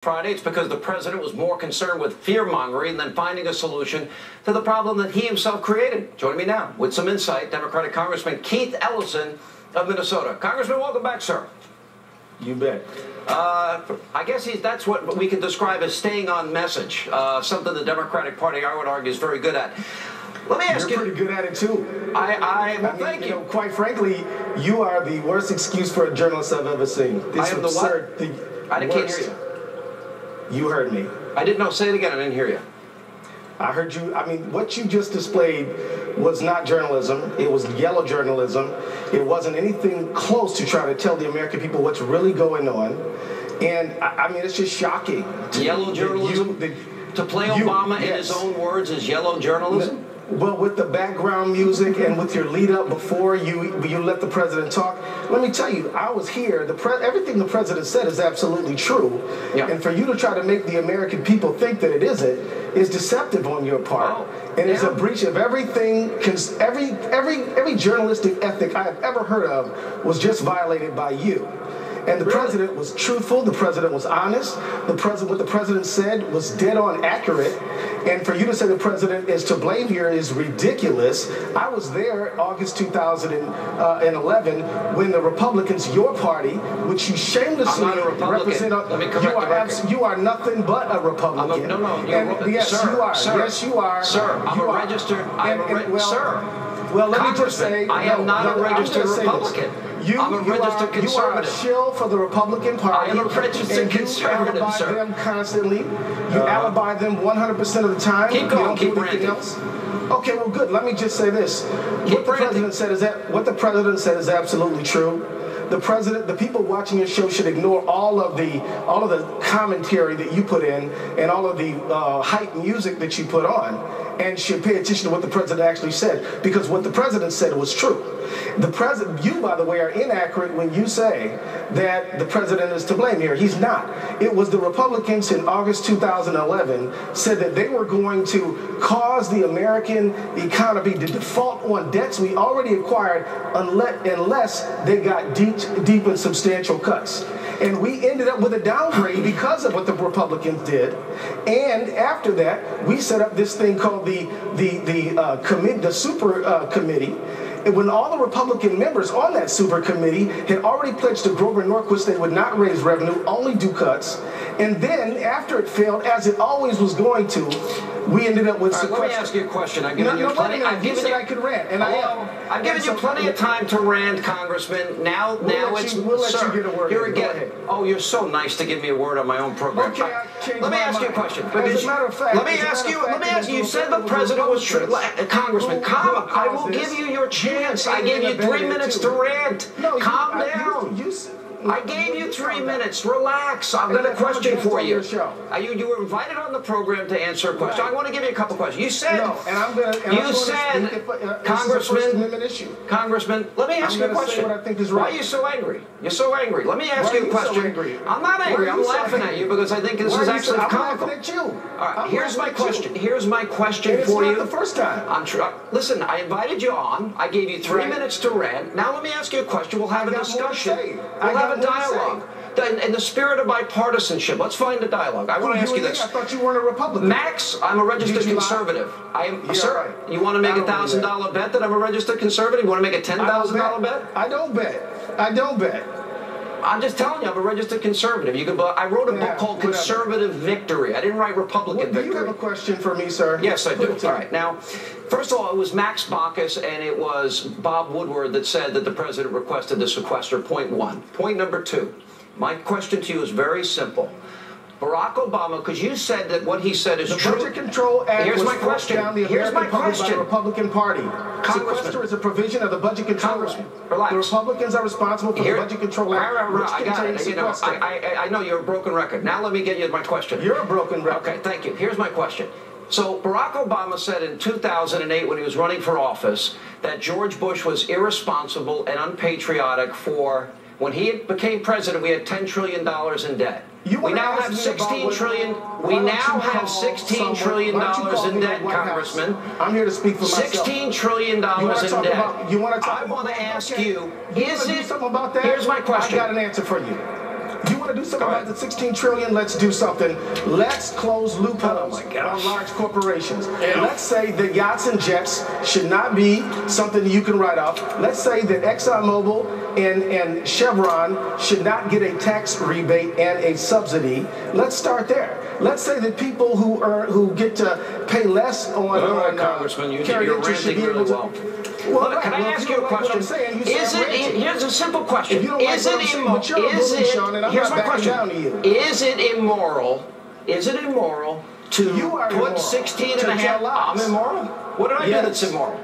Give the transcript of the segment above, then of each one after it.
Friday, it's because the president was more concerned with fear-mongering than finding a solution to the problem that he himself created. Joining me now with some insight, Democratic Congressman Keith Ellison of Minnesota. Congressman, welcome back, sir. You bet. I guess that's what we can describe as staying on message, something the Democratic Party, I would argue, is very good at. Let me ask you. You're pretty good at it, too. Thank you. Quite frankly, you are the worst excuse for a journalist I've ever seen. I am the what? I can't hear you. You heard me. I didn't know. Say it again. I didn't hear you. I heard you. I mean, what you just displayed was not journalism. It was yellow journalism. It wasn't anything close to trying to tell the American people what's really going on. And, I mean, it's just shocking. Yellow journalism? To play Obama in his own words is yellow journalism? Well, with the background music and with your lead up before you let the president talk, let me tell you, I was here. Everything the president said is absolutely true. Yeah. And for you to try to make the American people think that it isn't is deceptive on your part. And it's a breach of everything. Every journalistic ethic I have ever heard of was just violated by you. And the president was truthful. The president was honest. What the president said was dead on accurate. And for you to say the president is to blame here is ridiculous. I was there August 2011 when the Republicans, your party, which you shamelessly represent, Let me correct the record. You are nothing but a Republican. Yes, you are. Yes, you are. Sir, I'm a registered. Well, let me just say, I am not a registered Republican. I'm a registered conservative. You are a shill for the Republican Party. I am a registered conservative, sir. You alibi them constantly. You alibi them 100% of the time. Keep going. Keep ranting. Okay, well, good. Let me just say this. What the president said is absolutely true. The people watching your show should ignore all of the commentary that you put in and all of the hype music that you put on, and should pay attention to what the president actually said, because what the president said was true. You, by the way, are inaccurate when you say that the president is to blame here. He's not. It was the Republicans in August 2011 said that they were going to cause the American economy to default on debts we already acquired unless they got deep and substantial cuts. And we ended up with a downgrade because of what the Republicans did. And after that, we set up this thing called the super committee. And when all the Republican members on that super committee had already pledged to Grover Norquist they would not raise revenue, only do cuts. And then, after it failed, as it always was going to, we ended up with sequester. Let me ask you a question. I've given you plenty. I've given you. I could rant, and I am. I've given you plenty of time to rant, Congressman. Now it's. We'll let you get a word. Here again. Oh, you're so nice to give me a word on my own program. Okay, let me ask you a question. As a matter of fact, let me ask you. You said the president was true. Congressman, calm. I will give you your chance. I gave you 3 minutes to rant. Calm down. I gave you 3 minutes. Relax. I've got a question for you. You were invited on the program to answer a question. I want to give you a couple questions. You said, Congressman, let me ask you a question. Why are you so angry? You're so angry. Let me ask you a question. I'm not angry. I'm laughing at you because I think this is actually comical. I'm laughing at you. All right. Here's my question. Here's my question for you. It's not the first time. Listen, I invited you on. I gave you 3 minutes to rant. Now let me ask you a question. We'll have a discussion. We'll have a dialogue. In the spirit of bipartisanship, let's find a dialogue. I want to ask you this. I thought you weren't a Republican. Max, I'm a registered conservative. I am, sir. Right. You want to make a $1,000 bet that I'm a registered conservative? You want to make a $10,000 bet? I don't bet. I don't bet. I'm just telling you, I'm a registered conservative. I wrote a book called Conservative Victory. I didn't write Republican Victory. Do you have a question for me, sir? Yes, I do. All right. Now, first of all, it was Max Baucus and it was Bob Woodward that said that the president requested the sequester, point one. Point number two, my question to you is very simple. Barack Obama, because you said that what he said is true. The Budget Control Act Here's was my question. Down the Here's my American question. By the Republican Party. Sequester is a provision of the Budget Control Act. Relax. The Republicans are responsible for the Budget Control Act, which contains sequester. I know you're a broken record. Now let me get you my question. You're a broken record. Okay, thank you. Here's my question. So Barack Obama said in 2008 when he was running for office that George Bush was irresponsible and unpatriotic for when he became president, we had $10 trillion in debt. We now have $16 trillion. We now have $16 trillion in debt, Congressman. I'm here to speak for myself. $16 trillion in debt. I want to ask you, is it? Something about that? Here's my question. I got an answer for you. You want want to do something about the 16 trillion? Let's do something. Let's close loopholes on large corporations. And let's say that yachts and jets should not be something you can write off. Let's say that ExxonMobil and Chevron should not get a tax rebate and a subsidy. Let's start there. Let's say that people who get to pay less on Congressman, you're should be able well. Well, can I ask you a question? Here's a simple question. Is it immoral? Is it immoral? Is it immoral to put 16 and a half? I'm immoral? What did I do that's immoral?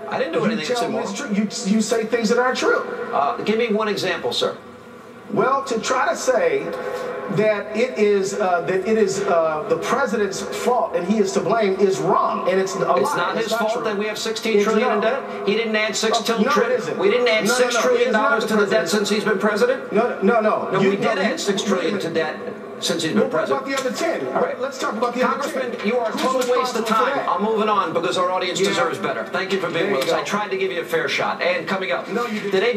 I didn't do anything that's immoral. You say things that aren't true. Give me one example, sir. Well, to try to say that it is the president's fault and he is to blame is wrong, and it's a lie. It's not his fault that we have 16 trillion in debt. He didn't add $6 trillion. We didn't add $6 trillion to the debt since he's been president. No. We did add $6 trillion to debt since he's been president. What about the other 10? All right, let's talk about the other 10. Congressman, you are a total waste of time. I'm moving on because our audience deserves better. Thank you for being with us. I tried to give you a fair shot. And coming up, today.